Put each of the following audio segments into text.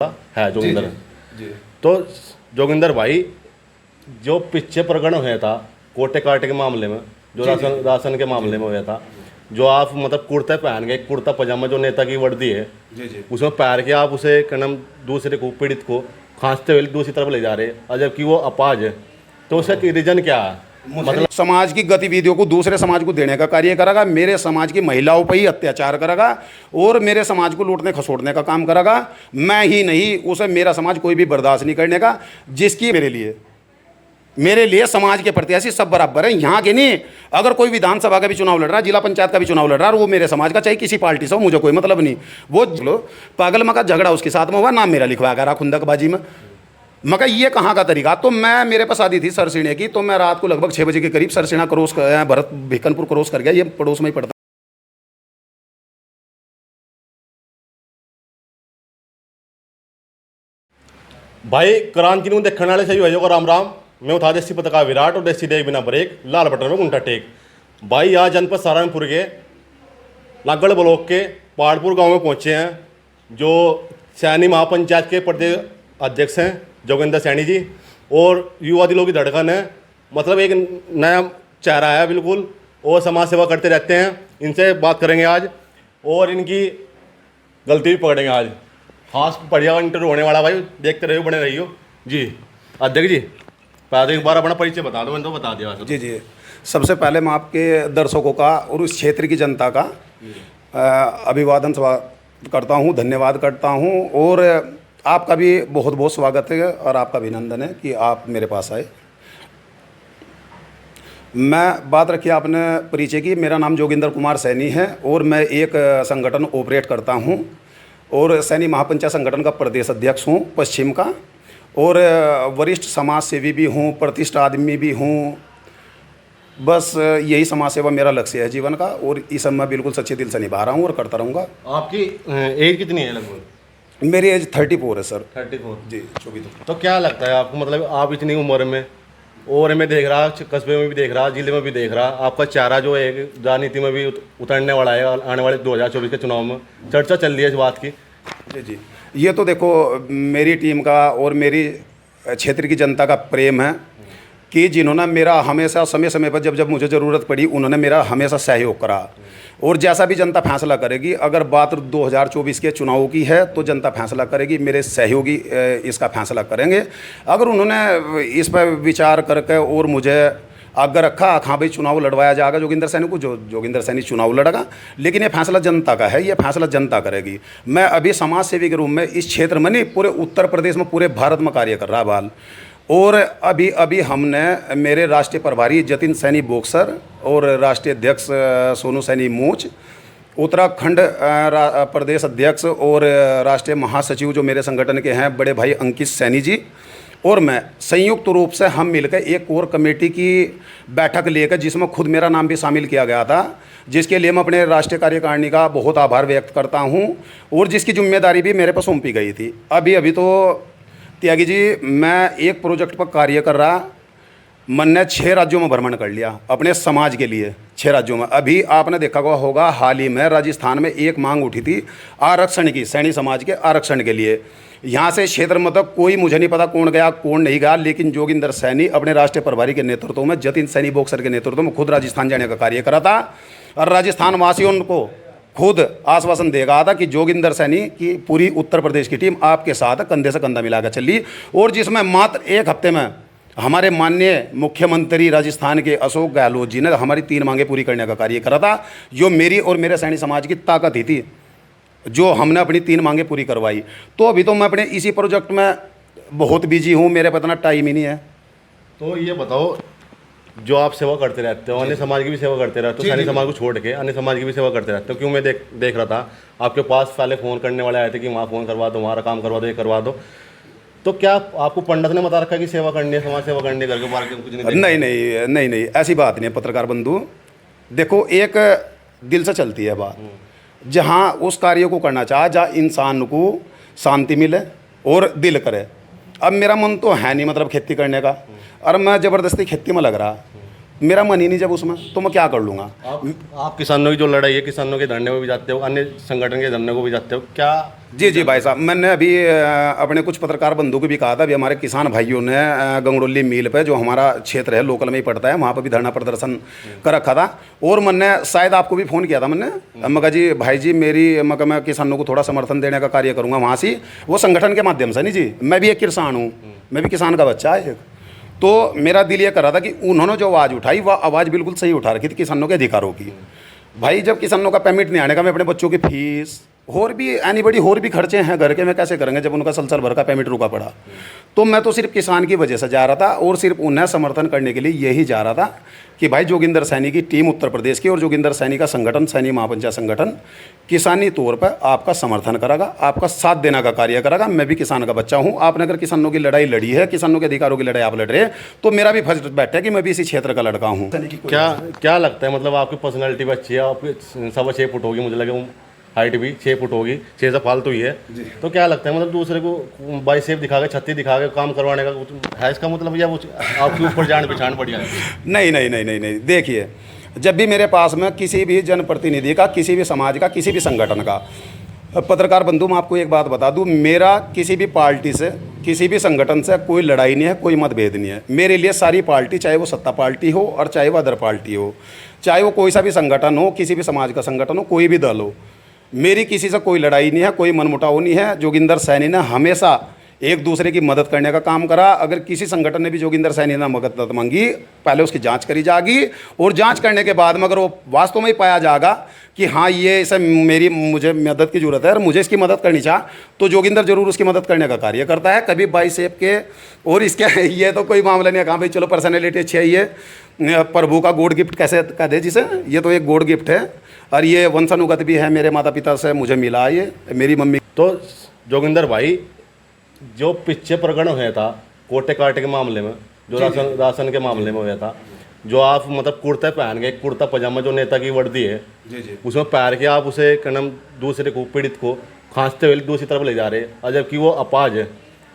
है जोगिंदर। जी। तो जोगिंदर भाई, जो पीछे प्रकरण हुआ था कोटे काटे के मामले में, जो राशन के मामले में हुआ था, जो आप मतलब कुर्ता पहन के, कुर्ता पजामा जो नेता की वर्दी है, जी। उसमें पैर के आप उसे कनम दूसरे को, पीड़ित को खांसते हुए दूसरी तरफ ले जा रहे हैं, और जबकि वो अपाज है, तो उसका रीजन क्या है? मतलब समाज की गतिविधियों को दूसरे समाज को देने का कार्य करेगा, मेरे समाज की महिलाओं पर ही अत्याचार करेगा और मेरे समाज को लूटने खसोटने का काम करेगा। मैं ही नहीं, उसे मेरा समाज कोई भी बर्दाश्त नहीं करने का। जिसकी मेरे लिए समाज के प्रत्याशी सब बराबर हैं, यहाँ के नहीं। अगर कोई विधानसभा का भी चुनाव लड़ रहा है, जिला पंचायत का भी चुनाव लड़ रहा है, और वो मेरे समाज का, चाहे किसी पार्टी से हो, मुझे कोई मतलब नहीं। वो चलो पागल मका झगड़ा उसके साथ में हुआ, नाम मेरा लिखवा कर रहा खुंदकबाजी में। मगर ये कहाँ का तरीका? तो मेरे पास आती थी सरसीने की, तो मैं रात को लगभग 6 बजे के करीब सरसीना क्रॉस भरत भिकनपुर क्रॉस कर गया, ये पड़ोस में ही पड़ता। भाई क्रांति ਨੂੰ देखने वाले सही भाइयों को राम राम। मैं उठा देसी पत्रकार विराट और देसी देख बिना ब्रेक, लाल बटन में गुंटा टेक। भाई आज जनपद सहारनपुर के लागड़ ब्लॉक के पहाड़पुर गांव में पहुंचे हैं, जो सैनी महापंचायत के प्रदेश अध्यक्ष हैं जोगिंदर सैनी जी, और युवा दिलों की धड़कन है। मतलब एक नया चेहरा है बिल्कुल, और समाज सेवा करते रहते हैं। इनसे बात करेंगे आज और इनकी गलती भी पकड़ेंगे आज। खास बढ़िया इंटरव्यू होने वाला भाई, देखते रहियो, बने रहियो जी। अध्यक्ष जी, पहले एक बार अपना परिचय बता दो। मैंने तो बता दिया। जी। सबसे पहले मैं आपके दर्शकों का और उस क्षेत्र की जनता का अभिवादन करता हूँ, धन्यवाद करता हूँ, और आपका भी बहुत बहुत स्वागत है और आपका अभिनंदन है कि आप मेरे पास आए। मैं बात रखी आपने परिचय की, मेरा नाम जोगिंदर कुमार सैनी है और मैं एक संगठन ऑपरेट करता हूँ और सैनी महापंचायत संगठन का प्रदेश अध्यक्ष हूँ पश्चिम का, और वरिष्ठ समाज सेवी भी हूँ, प्रतिष्ठित आदमी भी हूँ। बस यही समाज सेवा मेरा लक्ष्य है जीवन का, और इस सब मैं बिल्कुल सच्चे दिल से निभा रहा हूँ और करता रहूँगा। आपकी एज कितनी है लगभग? मेरी एज 34 है सर। 34 जी, 24। तो क्या लगता है आपको, मतलब आप इतनी उम्र में, और मैं देख रहा, कस्बे में भी देख रहा, जिले में भी देख रहा, आपका चेहरा जो है राजनीति में भी उतरने वाला है आने वाले 2024 के चुनाव में, चर्चा चल रही है इस बात की। जी। ये तो देखो मेरी टीम का और मेरी क्षेत्र की जनता का प्रेम है कि जिन्होंने मेरा हमेशा समय समय पर जब मुझे ज़रूरत पड़ी, उन्होंने मेरा हमेशा सहयोग करा। और जैसा भी जनता फैसला करेगी, अगर बात 2024 के चुनाव की है तो जनता फैसला करेगी, मेरे सहयोगी इसका फैसला करेंगे। अगर उन्होंने इस पर विचार करके और मुझे आगे रखा, हाँ भाई चुनाव लड़वाया जाएगा जोगिंदर सैनी को, जोगिंदर सैनी चुनाव लड़ेगा, लेकिन ये फैसला जनता का है, ये फैसला जनता करेगी। मैं अभी समाज सेवी के रूप में इस क्षेत्र में नहीं, पूरे उत्तर प्रदेश में, पूरे भारत में कार्य कर रहा बाल। और अभी हमने मेरे राष्ट्रीय प्रभारी जतिन सैनी बॉक्सर और राष्ट्रीय अध्यक्ष सोनू सैनी मूच, उत्तराखंड प्रदेश अध्यक्ष और राष्ट्रीय महासचिव जो मेरे संगठन के हैं बड़े भाई अंकित सैनी जी, और मैं संयुक्त रूप से हम मिलकर एक कोर कमेटी की बैठक लेकर, जिसमें खुद मेरा नाम भी शामिल किया गया था, जिसके लिए मैं अपने राष्ट्रीय कार्यकारिणी का बहुत आभार व्यक्त करता हूं, और जिसकी जिम्मेदारी भी मेरे पर सौंपी गई थी। अभी तो त्यागी जी, मैं एक प्रोजेक्ट पर कार्य कर रहा, मैंने 6 राज्यों में भ्रमण कर लिया अपने समाज के लिए, 6 राज्यों में। अभी आपने देखा होगा हाल ही में राजस्थान में एक मांग उठी थी आरक्षण की, सैनी समाज के आरक्षण के लिए। यहाँ से क्षेत्र में तो कोई, मुझे नहीं पता कौन गया कौन नहीं गया, लेकिन जोगिंदर सैनी अपने राष्ट्रीय प्रभारी के नेतृत्व में, जतिन सैनी बॉक्सर के नेतृत्व में खुद राजस्थान जाने का कार्य करा था, और राजस्थान वासियों को खुद आश्वासन देगा था कि जोगिंदर सैनी की पूरी उत्तर प्रदेश की टीम आपके साथ कंधे से कंधा मिलाकर चली, और जिसमें मात्र 1 हफ्ते में हमारे माननीय मुख्यमंत्री राजस्थान के अशोक गहलोत जी ने हमारी 3 मांगें पूरी करने का कार्य करा था, जो मेरी और मेरे सैनी समाज की ताकत ही थी, जो हमने अपनी 3 मांगें पूरी करवाई। तो अभी तो मैं अपने इसी प्रोजेक्ट में बहुत बिजी हूँ, मेरे पास इतना टाइम ही नहीं है। तो ये बताओ, जो आप सेवा करते रहते हो, अन्य समाज की भी सेवा करते रहते हो, सैनी समाज को छोड़ के अन्य समाज की भी सेवा करते रहते हो, क्यों मैं देख रहा था आपके पास पहले फ़ोन करने वाले आए थे कि वहाँ फ़ोन करवा दो, हमारा काम करवा दो, ये करवा दो। तो क्या आपको पंडित ने बता रखा है कि सेवा करनी है, समाज सेवा करनी है, घर के बाहर कुछ नहीं, ऐसी बात नहीं है पत्रकार बंधु। देखो, एक दिल से चलती है बात, जहाँ उस कार्य को करना चाहे, जहाँ इंसान को शांति मिले और दिल करे। अब मेरा मन तो है नहीं मतलब खेती करने का, और मैं ज़बरदस्ती खेती में लग रहा, मेरा मन ही नहीं जब उसमें, तो मैं क्या कर लूँगा। आप किसानों की जो लड़ाई है, किसानों के धरने में भी जाते हो, अन्य संगठन के धरने को भी जाते हो क्या? जी जी भाई साहब, मैंने अभी अपने कुछ पत्रकार बंधु को भी कहा था, अभी हमारे किसान भाइयों ने गंगड़ोली मिल पे, जो हमारा क्षेत्र है लोकल में ही पड़ता है, वहाँ पर भी धरना प्रदर्शन कर रखा था। और मैंने शायद आपको भी फ़ोन किया था मैंने, मैं कहा जी भाई जी मैं किसानों को थोड़ा समर्थन देने का कार्य करूँगा वहाँ से, वो संगठन के माध्यम से नहीं जी, मैं भी एक किसान हूँ, मैं भी किसान का बच्चा है। तो मेरा दिल ये कर रहा था कि उन्होंने जो आवाज़ उठाई वह आवाज़ बिल्कुल सही उठा रखी थी किसानों के अधिकारों की। भाई जब किसानों का पेमेंट नहीं आने का, मैं अपने बच्चों की फीस और भी एनीबडी और भी खर्चे हैं घर के, मैं कैसे करेंगे जब उनका साल भर का पेमेंट रुका पड़ा। तो मैं तो सिर्फ किसान की वजह से जा रहा था और सिर्फ उन्हें समर्थन करने के लिए यही जा रहा था कि भाई जोगिंदर सैनी की टीम उत्तर प्रदेश की और जोगिंदर सैनी का संगठन सैनी महापंचायत संगठन किसानी तौर पर आपका समर्थन करेगा, आपका साथ देने का कार्य करेगा। मैं भी किसान का बच्चा हूँ। आपने अगर किसानों की लड़ाई लड़ी है, किसानों के अधिकारों की लड़ाई आप लड़ रहे हैं, तो मेरा भी फर्ज बैठा है कि मैं भी इसी क्षेत्र का लड़का हूँ। क्या लगता है, मतलब आपकी पर्सनैलिटी भी अच्छी है, आपकी 6.25 फुट होगी, मुझे लगे हाइट भी 6 फुट होगी, 6 से फालतू ही है, तो क्या लगता है मतलब दूसरे को बाइसेप दिखा के, छत्ती दिखा के काम करवाने का कुछ है इसका मतलब, या आपके ऊपर जान पहचान पड़ जाए? नहीं नहीं नहीं नहीं नहीं, देखिए जब भी मेरे पास में किसी भी जनप्रतिनिधि का, किसी भी समाज का, किसी भी संगठन का, पत्रकार बंधु मैं आपको एक बात बता दूं, मेरा किसी भी पार्टी से, किसी भी संगठन से कोई लड़ाई नहीं है, कोई मतभेद नहीं है। मेरे लिए सारी पार्टी, चाहे वो सत्ता पार्टी हो और चाहे वो अदर पार्टी हो, चाहे वो कोई सा भी संगठन हो, किसी भी समाज का संगठन हो, कोई भी दल हो, मेरी किसी से कोई लड़ाई नहीं है, कोई मनमुटाव नहीं है। जोगिंदर सैनी ने हमेशा एक दूसरे की मदद करने का काम करा। अगर किसी संगठन ने भी जोगिंदर सैनी ने मदद मांगी, पहले उसकी जांच करी जाएगी और जांच करने के बाद में अगर वो वास्तव में ही पाया जाएगा कि हाँ ये इसे मुझे मदद की ज़रूरत है और मुझे इसकी मदद करनी चाह, तो जोगिंदर जरूर उसकी मदद करने का कार्य करता है। कभी बाइसेप के और इसके ये तो कोई मामला नहीं है, कहाँ भाई चलो पर्सनैलिटी अच्छी है, ये प्रभु का गॉड गिफ्ट कैसे कह दे जिसे, ये तो एक गॉड गिफ्ट है और ये वंशानुगत भी है, मेरे माता पिता से मुझे मिला है, ये मेरी मम्मी। तो जोगिंदर भाई, जो पीछे प्रकरण हुआ था कोटे काटे के मामले में, जो राशन के मामले में हुआ था, जो आप मतलब कुर्ता पहन के, कुर्ता पजामा जो नेता की वर्दी है, उसमें पैर के आप उसे कदम दूसरे को, पीड़ित को खांसते हुए दूसरी तरफ ले जा रहे हैं, और जबकि वो अपाज है,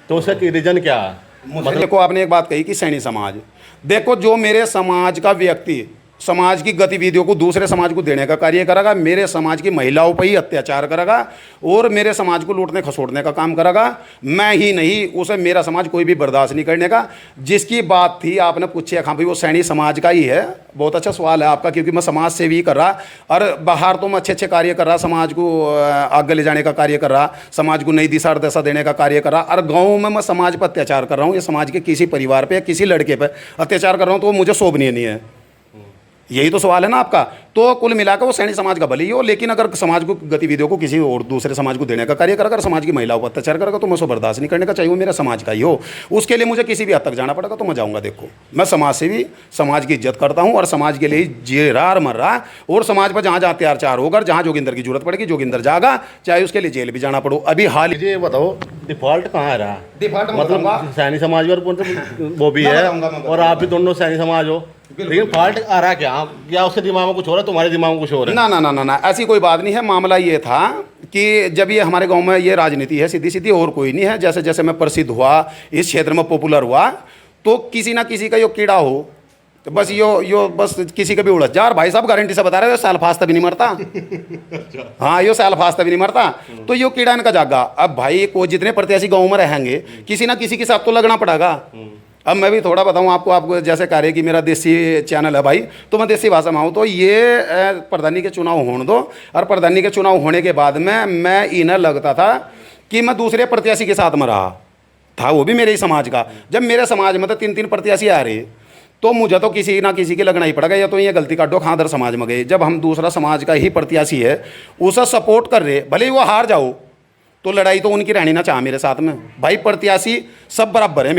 तो उसका रीजन क्या है? मतलब देखो आपने एक बात कही कि सैनी समाज, देखो जो मेरे समाज का व्यक्ति समाज की गतिविधियों को दूसरे समाज को देने का कार्य करेगा, मेरे समाज की महिलाओं पर ही अत्याचार करेगा और मेरे समाज को लूटने खसोटने का काम करेगा, मैं ही नहीं उसे मेरा समाज कोई भी बर्दाश्त नहीं करने का। जिसकी बात थी आपने पूछी, हाँ भाई वो सैनी समाज का ही है, बहुत अच्छा सवाल है आपका, क्योंकि मैं समाज से भी कर रहा और बाहर तो मैं अच्छे अच्छे कार्य कर रहा, समाज को आगे ले जाने का कार्य कर रहा, समाज को नई दिशा दशा देने का कार्य कर रहा, और गाँव में मैं समाज पर अत्याचार कर रहा हूँ, ये समाज के किसी परिवार पर, किसी लड़के पर अत्याचार कर रहा हूँ, तो वो मुझे शोभनीय नहीं है। यही तो सवाल है ना आपका। तो कुल मिलाकर वो सैनी समाज का भले ही हो, लेकिन अगर समाज को गतिविधियों को किसी और दूसरे समाज को देने का कार्य करेगा, समाज की महिलाओं पर अत्याचार करेगा, तो मैं उसको बर्दाश्त नहीं करने का, चाहिए वो मेरा समाज का ही हो। उसके लिए मुझे किसी भी हद तक जाना पड़ेगा तो मैं जाऊँगा। देखो मैं समाज से भी, समाज की इज्जत करता हूँ और समाज के लिए जी रहा मर रहा, और समाज पर जहाँ जहाँ अत्याचार होगा, जहाँ जोगिंदर की जरूरत पड़ेगी जोगिंदर जागा, चाहे उसके लिए जेल भी जाना पड़ो। अभी हाल ये बताओ डिफॉल्ट कहाँ रहा? डिफॉल्ट मतलब सैनी समाज और वो भी है, और आप भी दोनों सैनी समाज हो, लेकिन फॉल्ट आ रहा क्या उसके दिमाग में कुछ हो रहा है, तुम्हारे दिमाग में कुछ हो रहा है? ना ना ना ना ना, ऐसी कोई बात नहीं है। मामला ये था कि जब ये हमारे गांव में ये राजनीति है सीधी सीधी, और कोई नहीं है। जैसे जैसे मैं प्रसिद्ध हुआ, इस क्षेत्र में पॉपुलर हुआ, तो किसी ना किसी का यो कीड़ा हो, तो बस यो बस किसी का भी उड़स जा। भाई साहब गारंटी से बता रहे हो, साल फास्ता भी नहीं मरता। हाँ यो साल फास्ता भी नहीं मरता, तो यो कीड़ा इनका जागा। अब भाई को जितने प्रत्याशी गाँव में रहेंगे, किसी ना किसी के साथ तो लगना पड़ेगा। अब मैं भी थोड़ा बताऊं आपको जैसे कह रहे कि मेरा देसी चैनल है भाई, तो मैं देसी भाषा में आऊँ तो ये प्रधानी के चुनाव होने दो, और प्रधानी के चुनाव होने के बाद में मैं इन्हें लगता था कि मैं दूसरे प्रत्याशी के साथ में रहा था, वो भी मेरे ही समाज का। जब मेरे समाज में तो 3-3 प्रत्याशी आ रहे, तो मुझे तो किसी ना किसी की लगना ही पड़ेगा, या तो ये गलती काटो खां अदर समाज में गए। जब हम दूसरा समाज का ही प्रत्याशी है उसे सपोर्ट कर रहे, भले ही वो हार जाओ, तो लड़ाई तो उनकी रहनी ना चाह मेरे साथ में। भाई प्रत्याशी सब बराबर है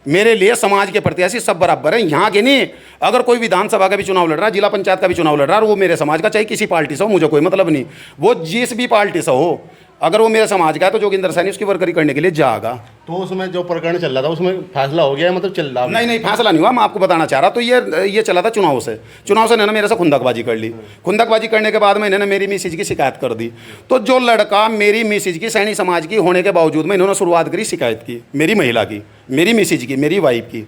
मेरे लिए समाज के प्रत्याशी सब बराबर है। यहाँ के नहीं, अगर कोई विधानसभा का भी चुनाव लड़ रहा है, जिला पंचायत का भी चुनाव लड़ रहा है, और वो मेरे समाज का, चाहे किसी पार्टी से हो, मुझे कोई मतलब नहीं, वो जिस भी पार्टी से हो, अगर वो मेरे समाज का है तो जोगिंदर सैनी उसकी वर्करी करने के लिए जाएगा। तो उसमें जो प्रकरण चल रहा था उसमें फैसला हो गया, मतलब चल रहा? नहीं फैसला नहीं हुआ, मैं आपको बताना चाह रहा। तो ये चला था चुनाव से इन्होंने मेरे से खुंदकबाजी कर ली। खुंदकबाजी करने के बाद में इन्होंने मेरी मिसेज की शिकायत कर दी। तो जो लड़का मेरी मिसेज की सैनी समाज की होने के बावजूद में, इन्होंने शुरुआत करी शिकायत की, मेरी महिला की, मेरी मिसेज की, मेरी वाइफ की,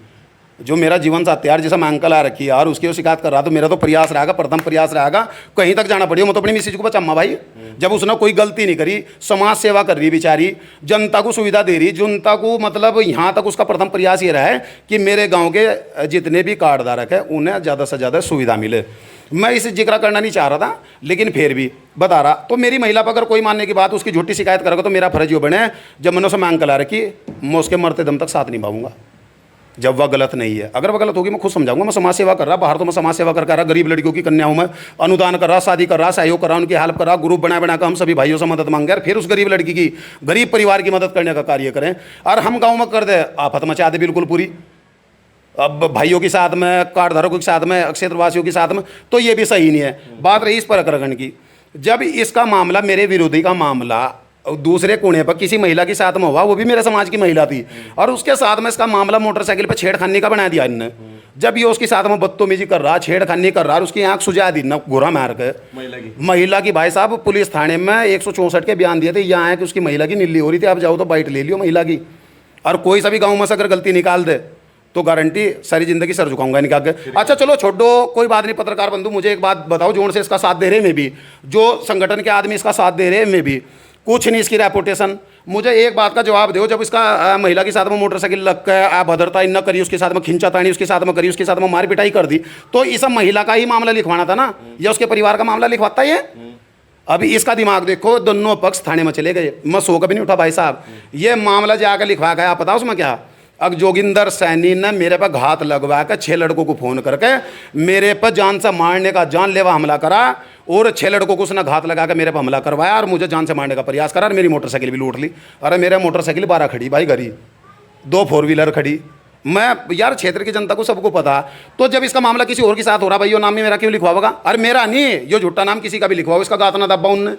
जो मेरा जीवन साथी यार जैसा मैं अंकल आ रखी है यार उसकी वो शिकायत कर रहा तो मेरा तो प्रयास रहेगा, प्रथम प्रयास रहेगा कहीं तक जाना पड़ेगा। मैं तो अपनी मिसेज को बचाऊंगा भाई, जब उसने कोई गलती नहीं करी, समाज सेवा कर रही बेचारी, जनता को सुविधा दे रही, जनता को मतलब यहाँ तक उसका प्रथम प्रयास ये रहा है कि मेरे गाँव के जितने भी कार्ड धारक है उन्हें ज़्यादा से ज़्यादा सुविधा मिले। मैं इसे जिक्र करना नहीं चाह रहा था लेकिन फिर भी बता रहा। तो मेरी महिला पर अगर कोई मानने की बात उसकी झूठी शिकायत करेगा तो मेरा फर्ज ये बने जब मैंने उसे मांग कला रखी मैं उसके मरते दम तक साथ निभाऊंगा जब वह गलत नहीं है। अगर वह गलत होगी मैं खुद समझाऊंगा। मैं समाज सेवा कर रहा, बाहर तो मैं समाज सेवा कर रहा, गरीब लड़कियों की कन्याओं में अनुदान कर रहा, शादी कर रहा, सहयोग कर रहा, उनकी हेल्प कर रहा, ग्रुप बना बनाकर हम सभी भाइयों से मदद मांगे और फिर उस गरीब लड़की की गरीब परिवार की मदद करने का कार्य करें। और हम गाँव में कर दे आफत मचा दे बिल्कुल पूरी, अब भाइयों के साथ में, कार्ड धारकों के साथ में, क्षेत्रवासियों के साथ में, तो ये भी सही नहीं है। बात रही इस प्रकरण की, जब इसका मामला मेरे विरोधी का मामला दूसरे कोने पर किसी महिला के साथ में हुआ, वो भी मेरे समाज की महिला थी और उसके साथ में इसका मामला मोटरसाइकिल पर छेड़खानी का बना दिया इनने। जब ये उसके साथ में बदतमीजी कर रहा, छेड़खानी कर रहा और उसकी आंख सुझा दी न घोरा मार के महिला की भाई साहब पुलिस थाने में 164 के बयान दिए थे। यहाँ है कि उसकी महिला की नीली हो रही थी, आप जाओ तो बाइट ले लियो महिला की। और कोई सा भी गाँव में से अगर गलती निकाल दे तो गारंटी सारी जिंदगी सर झुकाऊंगा इनके आगे। अच्छा चलो छोड़ो, कोई बात नहीं। पत्रकार बंधु मुझे एक बात बताओ, जोन से इसका साथ दे रहे में भी, जो संगठन के आदमी इसका साथ दे रहे में भी कुछ नहीं इसकी रेपुटेशन। मुझे एक बात का जवाब दो, जब इसका महिला के साथ में मोटरसाइकिल लग कर अभद्रता न करी, उसके साथ में खिंचातानी उसके साथ में करी, उसके साथ में मार पिटाई कर दी, तो इस महिला का ही मामला लिखवाना था ना, या उसके परिवार का मामला लिखवाता ये? अभी इसका दिमाग देखो, दोनों पक्ष थाने में चले गए, मैं सो कभी नहीं उठा भाई साहब। ये मामला जाकर लिखवा गया, आप बताओ उसमें क्या। अब जोगिंदर सैनी ने मेरे पर घात लगवा कर 6 लड़कों को फ़ोन करके मेरे पर जान से मारने का जानलेवा हमला करा और 6 लड़कों को उसने घात लगा कर मेरे पर हमला करवाया और मुझे जान से मारने का प्रयास करा और मेरी मोटरसाइकिल भी लूट ली। अरे मेरे मोटरसाइकिल 12 खड़ी भाई, घरी 2 4 व्हीलर खड़ी। मैं यार क्षेत्र की जनता को सबको पता। तो जब इसका मामला किसी और के साथ हो रहा, भाई यो नाम ही मेरा क्यों लिखवाओगा? अरे मेरा नहीं, यो झूठा नाम किसी का भी लिखवाओ, इसका गातना दब्बा उनने।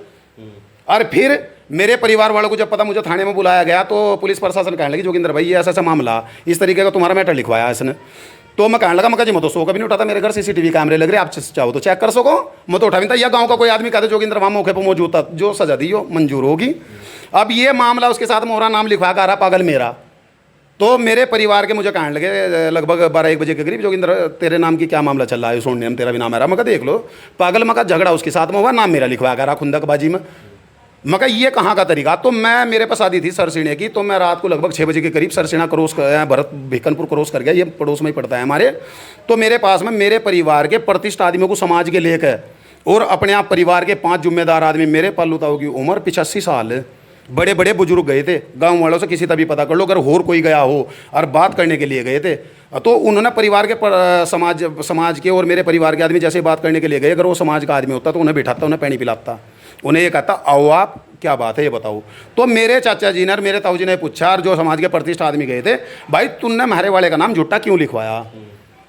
और फिर मेरे परिवार वालों को जब पता मुझे थाने में बुलाया गया तो पुलिस प्रशासन कहने लगी जोगिंदर भाई ये ऐसा ऐसा मामला, इस तरीके का तुम्हारा मैटर लिखवाया इसने। तो मैं कहने लगा, मैं जी मैं तो सो कभी नहीं उठाता, मेरे घर सीसीटीवी कैमरे लग रहे, आप चाहो तो चेक कर सको, मैं तो उठा भी था। या गाँव का कोई आदमी कहते जोगिंदर वहाँ मौके पर मौजूद था, जो सजा दी हो मंजूर होगी। अब ये मामला उसके साथ मोहरा नाम लिखवा कर आ रहा पागल मेरा। तो मेरे परिवार के मुझे कहने लगे लगभग 12-1 बजे के करीब, जोगिंदर तेरे नाम की क्या मामला चल रहा है, सुनने में तेरा भी नाम आ रहा। मैं देख लो पागल, मैं झगड़ा उसके साथ में हुआ, नाम मेरा लिखवा कर रहा खुंदकबाजी में। मैं ये कहाँ का तरीका। तो मैं मेरे पास शादी थी सरसीणे की, तो मैं रात को लगभग 6 बजे के करीब सरसीणा क्रॉस कर भरत भिकनपुर क्रॉस कर गया, ये पड़ोस में ही पड़ता है हमारे। तो मेरे पास में मेरे परिवार के प्रतिष्ठित आदमियों को समाज के लेकर और अपने आप परिवार के 5 जिम्मेदार आदमी, मेरे पालूताओं की उम्र 85 साल, बड़े बड़े बुजुर्ग गए थे। गांव वालों से किसी तभी पता कर लो, अगर और कोई गया हो और बात करने के लिए गए थे तो उन्होंने परिवार के समाज के और मेरे परिवार के आदमी जैसे बात करने के लिए गए, अगर वो समाज का आदमी होता तो उन्हें बिठाता, उन्हें पानी पिलाता, उन्हें ये कहता आओ आप क्या बात है ये बताओ। तो मेरे चाचा जी ने और मेरे ताऊ जी ने पूछा, और जो समाज के प्रतिष्ठित आदमी गए थे, भाई तुमने हमारे वाले का नाम झूठा क्यों लिखवाया?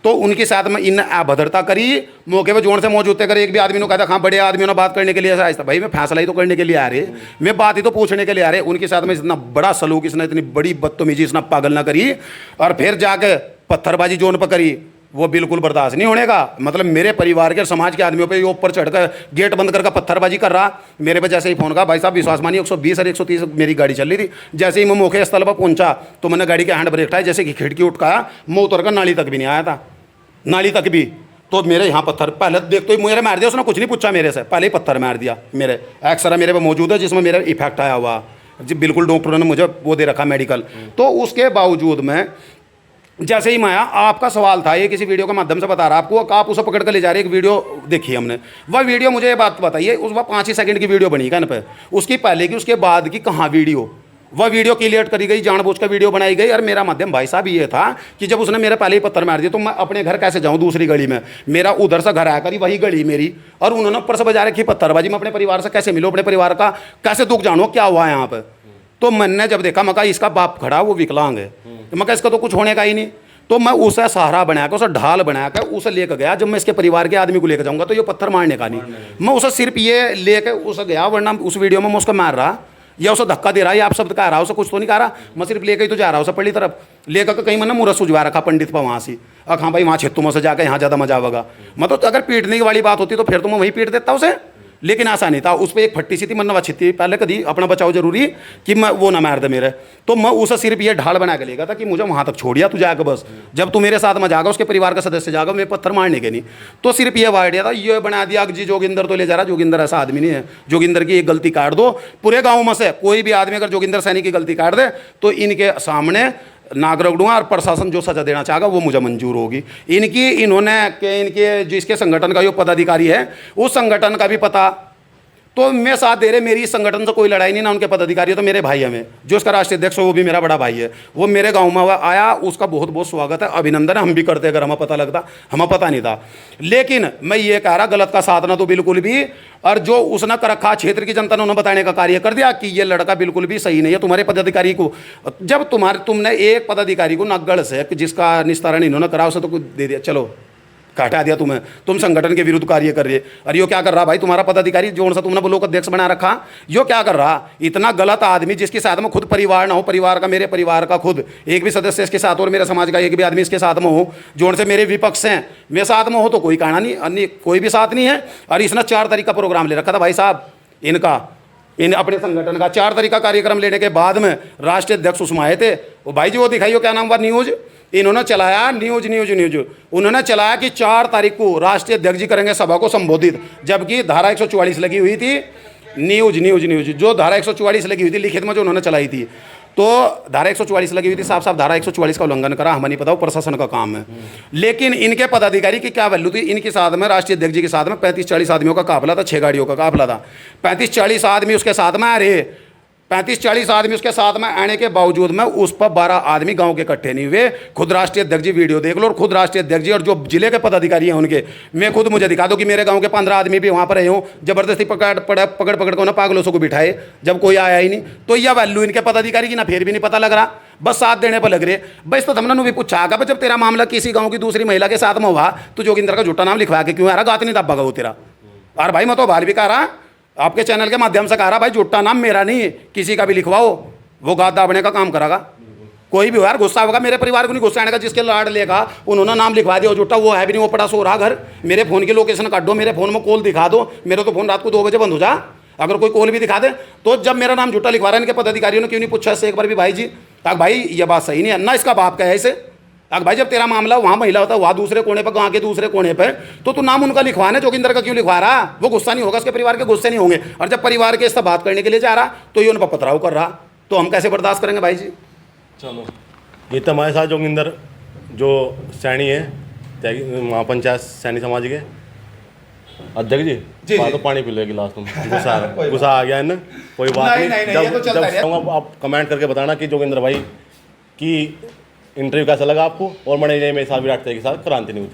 तो उनके साथ में इन अभद्रता करी, मौके पर जोड़ से मौजूद थे। अगर एक भी आदमी ने कहता हाँ बड़े आदमियों ने बात करने के लिए ऐसा था, भाई मैं फैसला ही तो करने के लिए आ रहे, मैं बात ही तो पूछने के लिए आ रहे। उनके साथ में इतना बड़ा सलूक, इसने इतनी बड़ी बदतमीजी, इतना पागल ना करी और फिर जाके पत्थरबाजी जोन पर करी, वो बिल्कुल बर्दाश्त नहीं होने का। मतलब मेरे परिवार के समाज के आदमियों पे ये ऊपर चढ़कर गेट बंद करके पत्थरबाजी कर रहा। मेरे पे जैसे ही फ़ोन का, भाई साहब विश्वास मानिए 120 और 130 मेरी गाड़ी चल रही थी। जैसे ही मैं मौके स्थल पर पहुंचा तो मैंने गाड़ी के हैंड ब्रेक उठाया, जैसे कि खिड़की उठकाया, मैं उतर कर नाली तक भी नहीं आया था, नाली तक भी। तो मेरे यहाँ पत्थर पहले देख तो मेरे मार दिया, उसने कुछ नहीं पूछा मेरे से, पहले ही पत्थर मार दिया। मेरे एक्सरा मेरे पे मौजूद है जिसमें मेरा इफेक्ट आया हुआ जी, बिल्कुल डॉक्टरों ने मुझे वो दे रखा मेडिकल। तो उसके बावजूद में जैसे ही मैं आया, आपका सवाल था ये किसी वीडियो के माध्यम से बता रहा आपको, आप उसे पकड़ कर ले जा रहे, एक वीडियो देखी हमने, वह वीडियो मुझे ये बात बताइए, उस वह 5 ही सेकंड की वीडियो बनी कन पे, उसकी पहले की उसके बाद की कहाँ वीडियो? वह वीडियो क्लियर करी गई, जानबूझ कर वीडियो बनाई गई। और मेरा माध्यम भाई साहब ये था कि जब उसने मेरे पहले ही पत्थर मार दिया तो मैं अपने घर कैसे जाऊं दूसरी गली में, मेरा उधर से घर आकर ही वही गली मेरी, और उन्होंने ऊपर से बजा रखी पत्थरबाजी। मैं अपने परिवार से कैसे मिलूँ, अपने परिवार का कैसे दुख जानूँ क्या हुआ है यहाँ पर। तो मैंने जब देखा, मैं कहा इसका बाप खड़ा वो विकलांग है, मैं कहा इसका तो कुछ होने का ही नहीं। तो मैं उसे सहारा बनाकर, उसे ढाल बनाकर उसे लेकर गया। जब मैं इसके परिवार के आदमी को लेकर जाऊंगा तो ये पत्थर मारने का नहीं, मैं उसे सिर्फ ये लेकर उसे गया, वरना उस वीडियो में मैं उसको मार रहा या उसे धक्का दे रहा या आप शब्द कह रहा, उसे कुछ तो नहीं कह रहा, मैं सिर्फ लेकर ही तो जा रहा, उसे पहली तरफ लेकर कहीं मैंने मुहूर्त सुझवा रखा पंडित पर वहाँ से, अब हाँ भाई वहाँ छेत्तू में से जाकर यहाँ ज़्यादा मजा आवेगा। मतलब तो अगर पीटने की वाली बात होती तो फिर तो मैं वहीं पीट देता उसे, लेकिन ऐसा नहीं था। उस पर एक फट्टी सी थी, मन्नवा छित्ती पहले कभी अपना बचाव जरूरी कि मैं वो ना मार दे मेरे। तो मैं उसे सिर्फ ये ढाल बना के लेगा था कि मुझे वहाँ तक छोड़िया तू जाकर, बस जब तू मेरे साथ में जागा उसके परिवार का सदस्य जागा, मैं पत्थर मारने के नहीं। तो सिर्फ ये आइडिया था, ये बना दिया कि जी जोगिंदर तो ले जा रहा। जोगिंदर ऐसा आदमी नहीं है। जोगिंदर की एक गलती काट दो, पूरे गाँव में से कोई भी आदमी अगर जोगिंदर सैनी की गलती काट दे तो इनके सामने नाक रगड़ूंगा और प्रशासन जो सजा देना चाहेगा वो मुझे मंजूर होगी। इनके जिसके संगठन का जो पदाधिकारी है उस संगठन का भी पता, तो मैं साथ दे रहे, मेरी इस संगठन से कोई लड़ाई नहीं ना उनके पदाधिकारी, तो मेरे भाई है। मैं जो उसका राष्ट्रीय अध्यक्ष है वो भी मेरा बड़ा भाई है। वो मेरे गांव में आया, उसका बहुत बहुत स्वागत है, अभिनंदन है, हम भी करते अगर हमें पता लगता, हमें पता नहीं था। लेकिन मैं ये कह रहा गलत का साथ ना तो बिल्कुल भी, और जो उसने कर रखा क्षेत्र की जनता ने उन्हें बताने का कार्य कर दिया कि ये लड़का बिल्कुल भी सही नहीं है। तुम्हारे पदाधिकारी को जब तुमने एक पदाधिकारी को नगड़ से जिसका निस्तारण इन्होंने करा उसे तो कुछ दे दिया, चलो काटा दिया तुम्हें, तुम संगठन के विरुद्ध कार्य कर रहे। अरे यो क्या कर रहा भाई, तुम्हारा पदाधिकारी जोन सा तुमने ब्लॉक अध्यक्ष बना रखा, यो क्या कर रहा? इतना गलत आदमी जिसके साथ में खुद परिवार ना हो, परिवार का, मेरे परिवार का खुद एक भी सदस्य इसके साथ और मेरे समाज का एक भी आदमी इसके साथ में हो, जोन से मेरे विपक्ष हैं, मेरे साथ में हो तो कोई कहना नहीं, अन्य कोई भी साथ नहीं है। और इसने 4 तारीख का प्रोग्राम ले रखा था भाई साहब इन अपने संगठन का। 4 तारीख का कार्यक्रम लेने के बाद में राष्ट्रीय अध्यक्ष उसमें आए थे। वो भाई जी वो दिखाइयो क्या नाम हुआ, न्यूज इन्होंने चलाया, न्यूज उन्होंने चलाया कि 4 तारीख को राष्ट्रीय अध्यक्ष जी करेंगे सभा को संबोधित, जबकि धारा 144 लगी हुई थी। न्यूज जो धारा 144 लगी हुई थी लिखित में जो उन्होंने चलाई थी, तो धारा 144 लगी हुई थी, साफ धारा 144 का उल्लंघन करा। हमें नहीं पता, वो प्रशासन का काम है। लेकिन इनके पदाधिकारी की क्या वैल्यू थी? इनके साथ में राष्ट्रीय अध्यक्ष जी के साथ में 35-40 आदमियों का काफिला था, 6 गाड़ियों का काफिला था। 35-40 आदमी उसके साथ में आ रहे, 35-40 आदमी उसके साथ में आने के बावजूद में उस पर 12 आदमी गांव के इकट्ठे नहीं हुए। खुद राष्ट्रीय अध्यक्ष जी वीडियो देख लो, और खुद राष्ट्रीय अध्यक्ष जी और जो जिले के पदाधिकारी हैं उनके, मैं खुद मुझे दिखा दो कि मेरे गांव के 15 आदमी भी वहां पर रहे हों, जबरदस्ती पकड़ को उन्हें पागलों को बिठाए जब कोई आया ही नहीं। तो यह वैल्यू इनके पदाधिकारी की ना फिर भी नहीं पता लग रहा, बस साथ देने पर लग रहे। बस तो हमने भी पूछा कि जब तेरा मामला किसी गाँव की दूसरी महिला के साथ में हुआ तो जोगिंदर का झूठा नाम लिखवा के क्यों आ रहा? गात नहीं दबा वो तेरा। और भाई मैं तो बाल भी कह रहा, आपके चैनल के माध्यम से कह रहा, भाई झूठा नाम मेरा नहीं किसी का भी लिखवाओ, वो गात दाबने का काम करेगा। कोई भी हो यार, गुस्सा होगा मेरे परिवार को नहीं गुस्सा आने का, जिसके लाड लेगा उन्होंने नाम लिखवा दिया झूठा, वो है भी नहीं, वो पड़ा सो रहा घर। मेरे फ़ोन की लोकेशन काट दो, मेरे फ़ोन में कॉल दिखा दो, मेरा तो फ़ोन रात को 2 बजे बंद हो जा, अगर कोई कॉल भी दिखा दे। तो जब मेरा नाम झूठा लिखवा रहा है, इनके पदाधिकारियों ने क्यों नहीं पूछा इससे एक बार भी, भाई जी भाई ये बात सही नहीं है ना, इसका बाप का है इसे। भाई जब तेरा मामला वहाँ महिला होता है, वहाँ दूसरे कोने पर, गाँव के दूसरे कोने पर, तो तू नाम उनका लिखवाना, जोगिंदर का क्यों लिखवा रहा? वो गुस्सा नहीं होगा, उसके परिवार के गुस्से नहीं होंगे। और जब परिवार के इससे बात करने के लिए जा रहा तो ये उन पर पथराव कर रहा, तो हम कैसे बर्दाश्त करेंगे भाई जी? चलो, ये तो हमारे साथ जोगिंदर जो सैनी है, महापंचायत सैनी समाज के अध्यक्ष जी, तो पानी पी लो गिलास, तुम गुस्सा आ गया है ना, कोई बात नहीं। जब आप कमेंट करके बताना कि जोगिंदर भाई की इंटरव्यू कैसा लगा आपको, और बने जाइए मेरे साथ विराट के साथ क्रांति न्यूज।